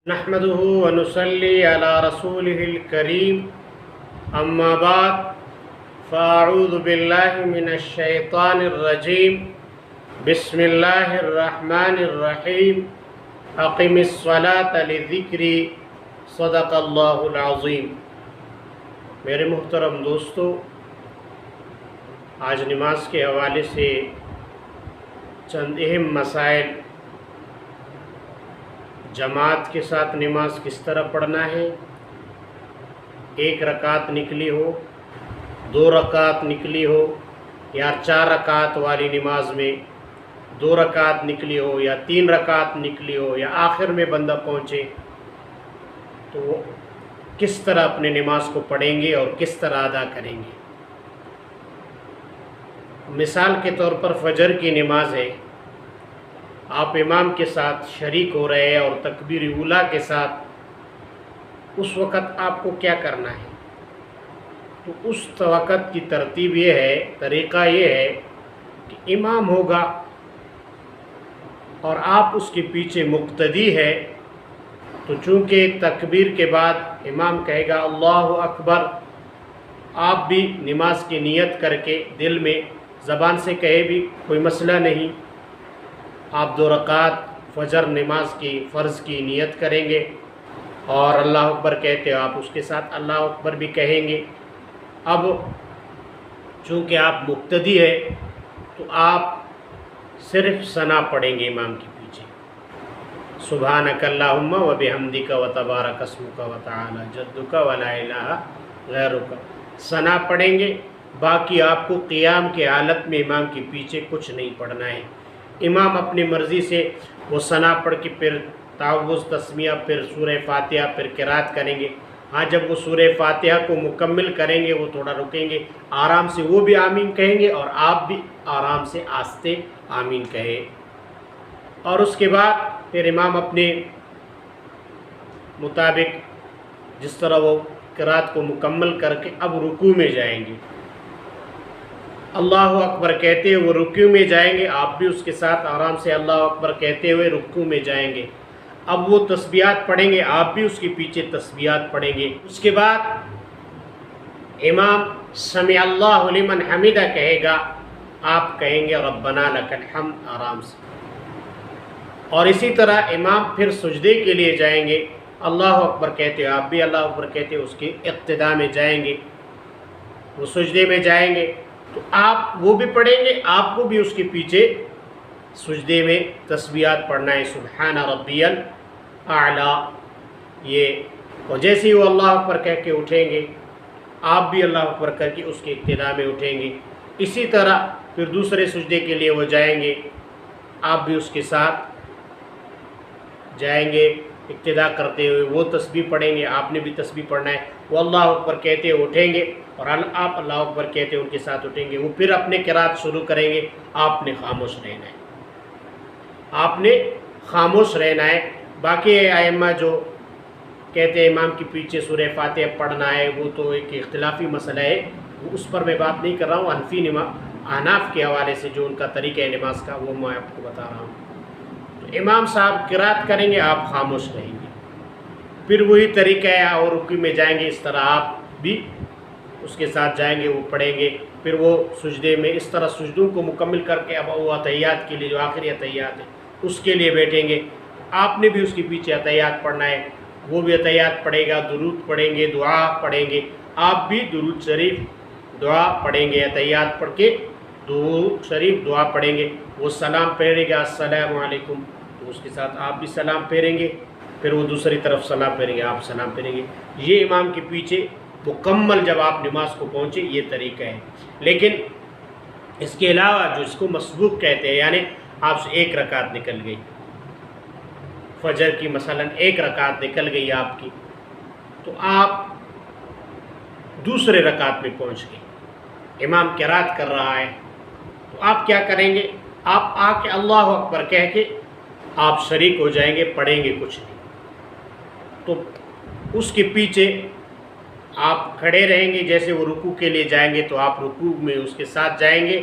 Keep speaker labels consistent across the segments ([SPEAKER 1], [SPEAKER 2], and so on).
[SPEAKER 1] نحمده ونصلي على رسوله الكريم اما بعد فاعوذ بالله من الشيطان الرجيم بسم الله الرحمن الرحيم اقم الصلاة لذکری صدق اللہ العظیم۔ میرے محترم دوستو، آج نماز کے حوالے سے چند اہم مسائل، جماعت کے ساتھ نماز کس طرح پڑھنا ہے، ایک رکعت نکلی ہو، دو رکعت نکلی ہو، یا 4 رکعت والی نماز میں 2 رکعت نکلی ہو، یا 3 رکعت نکلی ہو، یا آخر میں بندہ پہنچے تو وہ کس طرح اپنے نماز کو پڑھیں گے اور کس طرح ادا کریں گے۔ مثال کے طور پر فجر کی نماز ہے، آپ امام کے ساتھ شریک ہو رہے ہیں اور تکبیر اولیٰ کے ساتھ، اس وقت آپ کو کیا کرنا ہے؟ تو اس وقت کی ترتیب یہ ہے، طریقہ یہ ہے کہ امام ہوگا اور آپ اس کے پیچھے مقتدی ہے، تو چونکہ تکبیر کے بعد امام کہے گا اللہ اکبر، آپ بھی نماز کی نیت کر کے دل میں زبان سے کہے بھی کوئی مسئلہ نہیں، آپ 2 رکعت فجر نماز کی فرض کی نیت کریں گے اور اللہ اکبر کہتے ہو، آپ اس کے ساتھ اللہ اکبر بھی کہیں گے۔ اب چونکہ آپ مقتدی ہے تو آپ صرف ثنا پڑھیں گے امام کے پیچھے، سبحانک اللہم و بحمدک و تبارک اسمک و تعالی جدک و لا الہ غیرک، ثنا پڑھیں گے۔ باقی آپ کو قیام کے حالت میں امام کے پیچھے کچھ نہیں پڑھنا ہے۔ امام اپنی مرضی سے وہ ثنا پڑھ کے پھر تعوذ، تسمیہ، پھر سورہ فاتحہ، پھر قرات کریں گے۔ ہاں، جب وہ سورہ فاتحہ کو مکمل کریں گے وہ تھوڑا رکیں گے، آرام سے وہ بھی آمین کہیں گے اور آپ بھی آرام سے آہستہ آمین کہیں، اور اس کے بعد پھر امام اپنے مطابق جس طرح وہ قرات کو مکمل کر کے اب رکوع میں جائیں گے، اللہ اکبر کہتے ہوئے وہ رکوع میں جائیں گے، آپ بھی اس کے ساتھ آرام سے اللہ اکبر کہتے ہوئے رکوع میں جائیں گے۔ اب وہ تسبیحات پڑھیں گے، آپ بھی اس کے پیچھے تسبیحات پڑھیں گے۔ اس کے بعد امام سمع اللہ لمن حمدہ کہے گا، آپ کہیں گے ربنا لک الحمد آرام سے، اور اسی طرح امام پھر سجدے کے لیے جائیں گے، اللہ اکبر کہتے ہوئے آپ بھی اللہ اکبر کہتے ہوئے اس کے اقتداء میں جائیں گے، وہ سجدے میں جائیں گے تو آپ وہ بھی پڑھیں گے، آپ کو بھی اس کے پیچھے سجدے میں تسبیحات پڑھنا ہے، سبحان ربی الاعلی یہ، اور جیسے ہی وہ اللہ اکبر کہہ کے اٹھیں گے آپ بھی اللہ اکبر کر کے اس کے اقتداء میں اٹھیں گے۔ اسی طرح پھر دوسرے سجدے کے لیے وہ جائیں گے، آپ بھی اس کے ساتھ جائیں گے اقتداء کرتے ہوئے، وہ تسبیح پڑھیں گے، آپ نے بھی تسبیح پڑھنا ہے، وہ اللہ اکبر کہتے ہوئے اٹھیں گے اور آپ اللہ اکبر کہتے ان کے ساتھ اٹھیں گے، وہ پھر اپنے قرات شروع کریں گے، آپ نے خاموش رہنا ہے، آپ نے خاموش رہنا ہے۔ باقی ائمہ جو کہتے ہیں امام کے پیچھے سورہ فاتحہ پڑھنا ہے، وہ تو ایک اختلافی مسئلہ ہے، اس پر میں بات نہیں کر رہا ہوں، حنفی احناف کے حوالے سے جو ان کا طریقہ ہے نماز کا وہ میں آپ کو بتا رہا ہوں۔ تو امام صاحب قرات کریں گے، آپ خاموش رہیں گے، پھر وہی طریقہ ہے، اور رکوع میں جائیں گے، اس طرح آپ بھی اس کے ساتھ جائیں گے، وہ پڑھیں گے، پھر وہ سجدے میں اس طرح سجدوں کو مکمل کر کے اب وہ اتحیات کے لیے جو آخری اتحیات ہے اس کے لیے بیٹھیں گے، آپ نے بھی اس کے پیچھے اتحیات پڑھنا ہے، وہ بھی اتحیات پڑھے گا، درود پڑھیں گے، دعا پڑھیں گے، آپ بھی درود شریف دعا پڑھیں گے، اتحیات پڑھ کے درود شریف دعا پڑھیں گے، وہ سلام پھیرے گا السلام علیکم، تو اس کے ساتھ آپ بھی سلام پھیریں گے، پھر وہ دوسری طرف سلام پھیریں گے، آپ سلام پھیریں گے۔ یہ امام کے پیچھے مکمل جب آپ نماز کو پہنچے یہ طریقہ ہے۔ لیکن اس کے علاوہ جو اس کو مسبوق کہتے ہیں، یعنی آپ سے 1 رکعت نکل گئی، فجر کی مثلا 1 رکعت نکل گئی آپ کی، تو آپ دوسرے رکعت میں پہنچ گئے، امام قرات کر رہا ہے، تو آپ کیا کریں گے؟ آپ آ کے اللہ اکبر کہہ کے آپ شریک ہو جائیں گے، پڑھیں گے کچھ نہیں، تو اس کے پیچھے آپ کھڑے رہیں گے، جیسے وہ رکوع کے لیے جائیں گے تو آپ رکوع میں اس کے ساتھ جائیں گے،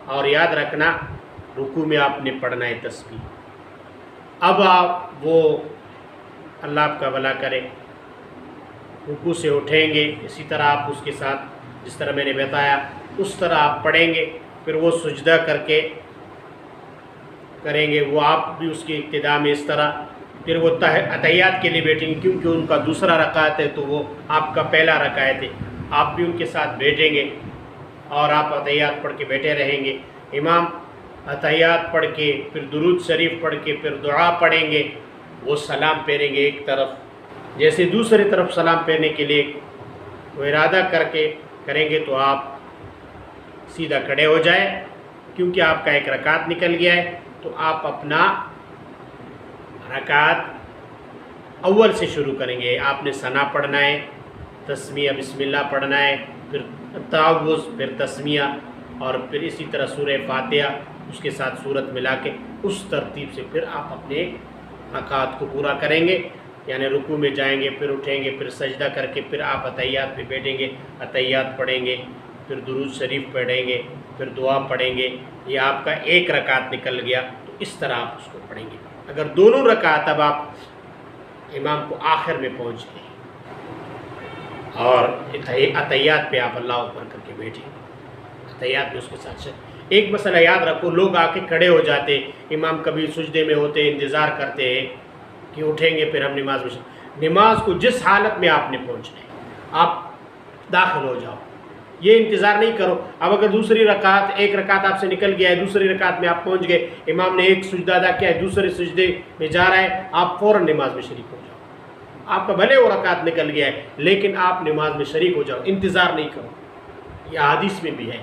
[SPEAKER 1] اور یاد رکھنا رکوع میں آپ نے پڑھنا ہے تسبیح۔ اب آپ وہ اللہ آپ کا بھلا کرے، رکوع سے اٹھیں گے، اسی طرح آپ اس کے ساتھ جس طرح میں نے بتایا اس طرح آپ پڑھیں گے، پھر وہ سجدہ کر کے کریں گے، وہ آپ بھی اس کی ابتدا میں اس طرح، پھر وہ اتحیات کے لیے بیٹھیں گے کیونکہ ان کا دوسرا رکعت ہے تو وہ آپ کا پہلا رکعت ہے، آپ بھی ان کے ساتھ بیٹھیں گے اور آپ اتحیات پڑھ کے بیٹھے رہیں گے۔ امام اتحیات پڑھ کے پھر درود شریف پڑھ کے پھر دعا پڑھیں گے، وہ سلام پھیریں گے ایک طرف، جیسے دوسری طرف سلام پھیرنے کے لیے وہ ارادہ کر کے کریں گے تو آپ سیدھا کھڑے ہو جائیں، کیونکہ آپ کا ایک رکعت نکل گیا ہے تو آپ اپنا رکعت اول سے شروع کریں گے۔ آپ نے ثنا پڑھنا ہے، تسمیہ بسم اللہ پڑھنا ہے، پھر تعوذ، پھر تسمیہ، اور پھر اسی طرح سورہ فاتحہ اس کے ساتھ سورت ملا کے اس ترتیب سے پھر آپ اپنے رکعت کو پورا کریں گے، یعنی رکوع میں جائیں گے، پھر اٹھیں گے، پھر سجدہ کر کے پھر آپ اتحیات پہ بیٹھیں گے، اتحیات پڑھیں گے، پھر درود شریف پڑھیں گے، پھر دعا پڑھیں گے۔ یہ آپ کا ایک رکعت نکل گیا تو اس طرح آپ اس کو پڑھیں گے۔ اگر دونوں رکعت اب آپ امام کو آخر میں پہنچ گئے اور اتحیات پہ آپ اللہ اکبر کر کے بیٹھیں، اتحیات میں اس کے ساتھ ایک مسئلہ یاد رکھو، لوگ آ کے کھڑے ہو جاتے، امام کبھی سجدے میں ہوتے، انتظار کرتے ہیں کہ اٹھیں گے پھر ہم نماز میں، نماز کو جس حالت میں آپ نے پہنچنا ہے آپ داخل ہو جاؤ، یہ انتظار نہیں کرو۔ اب اگر دوسری رکعت، ایک رکعت آپ سے نکل گیا ہے، دوسری رکعت میں آپ پہنچ گئے، امام نے ایک سجدہ ادا کیا ہے، دوسرے سجدے میں جا رہا ہے، آپ فوراً نماز میں شریک ہو جاؤ۔ آپ کا بھلے وہ رکعت نکل گیا ہے لیکن آپ نماز میں شریک ہو جاؤ، انتظار نہیں کرو، یہ حدیث میں بھی ہے۔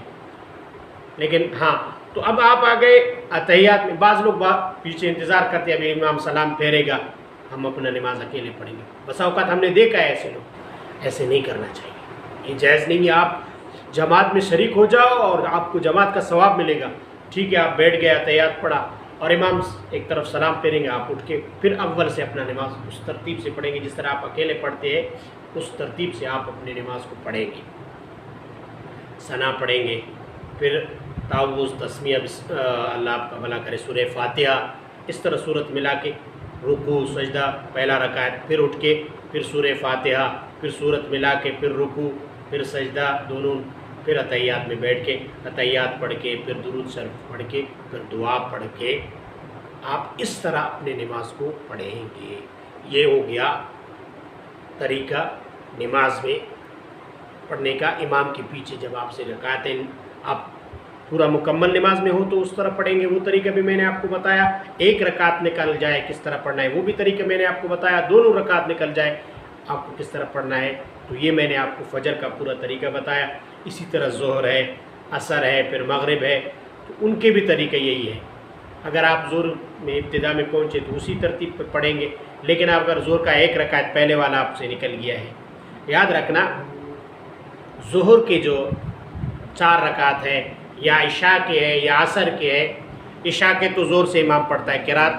[SPEAKER 1] لیکن ہاں، تو اب آپ آ گئے اتحیات میں، بعض لوگ پیچھے انتظار کرتے ہیں ابھی امام سلام پھیرے گا، ہم اپنا نماز اکیلے پڑھیں گے۔ بسا اوقات ہم نے دیکھا ہے ایسے لوگ، ایسے نہیں کرنا چاہیے، یہ جائز نہیں ہے۔ آپ جماعت میں شریک ہو جاؤ اور آپ کو جماعت کا ثواب ملے گا، ٹھیک ہے۔ آپ بیٹھ گئے، اتحیات پڑھا اور امام ایک طرف سلام پھیریں گے، آپ اٹھ کے پھر اول سے اپنا نماز اس ترتیب سے پڑھیں گے جس طرح آپ اکیلے پڑھتے ہیں، اس ترتیب سے آپ اپنی نماز کو پڑھیں گے، ثنا پڑھیں گے، پھر تعوذ، تسمیہ، اللہ آپ کا بھلا کرے، سورہ فاتحہ، اس طرح صورت ملا کے رکوع، سجدہ، پہلا رکعت، پھر اٹھ کے پھر سورہ فاتحہ، پھر صورت ملا کے پھر رکوع، پھر سجدہ دونوں، پھر اتحیات میں بیٹھ کے اتحیات پڑھ کے پھر درود شریف پڑھ کے پھر دعا پڑھ کے آپ اس طرح اپنے نماز کو پڑھیں گے۔ یہ ہو گیا طریقہ نماز میں پڑھنے کا، امام کے پیچھے جب آپ سے رکعتیں آپ پورا مکمل نماز میں ہو تو اس طرح پڑھیں گے، وہ طریقہ بھی میں نے آپ کو بتایا۔ ایک رکعت نکل جائے کس طرح پڑھنا ہے وہ بھی طریقہ میں نے آپ کو بتایا۔ دونوں رکعت نکل جائے آپ کو کس طرح پڑھنا ہے تو یہ میں نے آپ کو فجر کا پورا طریقہ بتایا۔ اسی طرح ظہر ہے، عصر ہے، پھر مغرب ہے، تو ان کے بھی طریقہ یہی ہے۔ اگر آپ ظہر میں ابتدا میں پہنچے تو اسی ترتیب پر پڑھیں گے، لیکن اگر ظہر کا ایک رکعت پہلے والا آپ سے نکل گیا ہے، یاد رکھنا ظہر کے جو 4 رکعت ہے یا عشاء کے ہے یا عصر کے ہے، عشاء کے تو زور سے امام پڑھتا ہے قرات،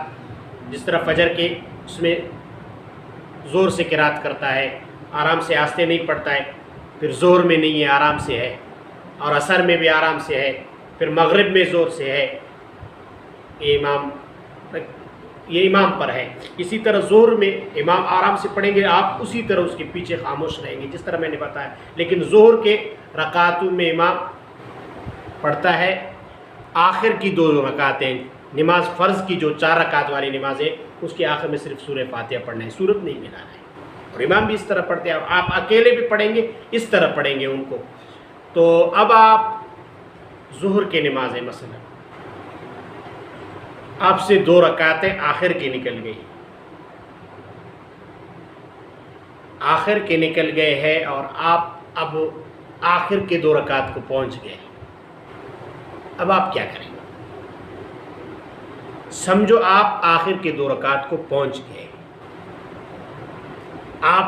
[SPEAKER 1] جس طرح فجر کے اس میں زور سے قرات کرتا ہے، آرام سے آہستہ نہیں پڑھتا ہے، پھر ظہر میں نہیں ہے، آرام سے ہے، اور عصر میں بھی آرام سے ہے، پھر مغرب میں زور سے ہے، یہ امام پر ہے۔ اسی طرح ظہر میں امام آرام سے پڑھیں گے، آپ اسی طرح اس کے پیچھے خاموش رہیں گے جس طرح میں نے بتایا۔ لیکن ظہر کے رکعتوں میں امام پڑھتا ہے آخر کی 2 رکعتیں، نماز فرض کی جو 4 رکعت والی نماز ہے اس کے آخر میں صرف سورہ فاتحہ پڑھنا ہے، سورت نہیں ملانا ہے، اور امام بھی اس طرح پڑھتے ہیں، آپ اکیلے بھی پڑھیں گے اس طرح پڑھیں گے ان کو۔ تو اب آپ ظہر کی نماز ہے مثلا آپ سے 2 رکعتیں آخر کی نکل گئی، آخر کے نکل گئے ہیں اور آپ اب آخر کے 2 رکعت کو پہنچ گئے، اب آپ کیا کریں گے؟ سمجھو آپ آخر کے 2 رکعت کو پہنچ گئے، آپ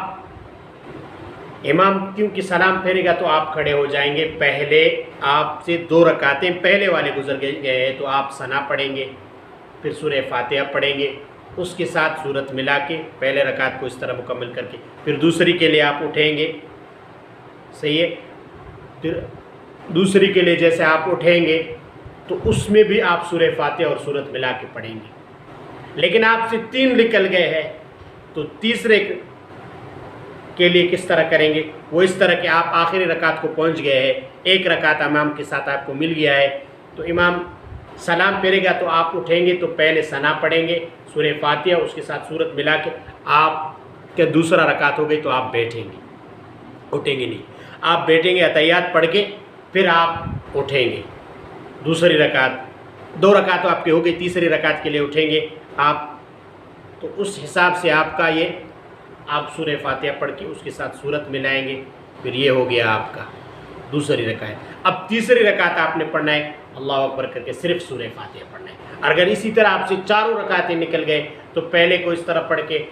[SPEAKER 1] امام کیونکہ سلام پھیرے گا تو آپ کھڑے ہو جائیں گے، پہلے آپ سے 2 رکعتیں پہلے والے گزر گئے ہیں تو آپ ثنا پڑھیں گے، پھر سورہ فاتحہ پڑھیں گے، اس کے ساتھ سورت ملا کے پہلے رکعت کو اس طرح مکمل کر کے پھر دوسری کے لیے آپ اٹھیں گے، صحیح ہے؟ پھر دوسری کے لیے جیسے آپ اٹھیں گے تو اس میں بھی آپ سورہ فاتحہ اور سورت ملا کے پڑھیں گے۔ لیکن آپ سے 3 نکل گئے ہیں تو تیسرے کے لیے کس طرح کریں گے؟ وہ اس طرح کہ آپ آخری رکعت کو پہنچ گئے ہیں، ایک رکعت امام کے ساتھ آپ کو مل گیا ہے، تو امام سلام پھیرے گا تو آپ اٹھیں گے تو پہلے ثنا پڑھیں گے سورہ فاتحہ، اس کے ساتھ سورت ملا کے آپ کے دوسرا رکعت ہو گئی تو آپ بیٹھیں گے، اٹھیں گے نہیں، آپ بیٹھیں گے اتحیات پڑھ کے، پھر آپ اٹھیں گے دوسری رکعت، 2 رکعت آپ کی ہو گئی، تیسری رکعت کے لیے اٹھیں گے آپ، تو اس حساب سے آپ کا یہ آپ سورہ فاتحہ پڑھ کے اس کے ساتھ سورت ملائیں گے، پھر یہ ہو گیا آپ کا دوسری رکعت۔ اب تیسری رکعت آپ نے پڑھنا ہے اللہ اکبر کر کے صرف سورہ فاتحہ پڑھنا ہے۔ اگر اسی طرح آپ سے چاروں رکعتیں نکل گئے تو پہلے کو اس طرح پڑھ کے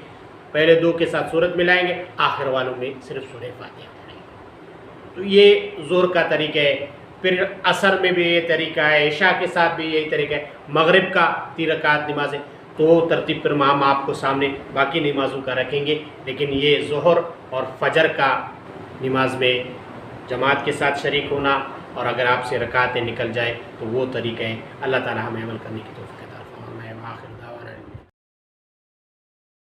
[SPEAKER 1] پہلے 2 کے ساتھ سورت ملائیں گے، آخر والوں میں صرف سورہ فاتحہ پڑھیں گے۔ تو یہ ظہر کا طریقہ ہے، پھر عصر میں بھی یہ طریقہ ہے، عشاء کے ساتھ بھی یہی طریقہ ہے، مغرب کا 3 رکعت نماز ہے، تو ترتیب پر ہم آپ کو سامنے باقی نمازوں کا رکھیں گے، لیکن یہ ظہر اور فجر کا نماز میں جماعت کے ساتھ شریک ہونا، اور اگر آپ سے رکعتیں نکل جائے تو وہ طریقہ ہے۔ اللہ تعالی ہمیں عمل کرنے کی توفیق عطا فرمائے۔ آخر دعوانا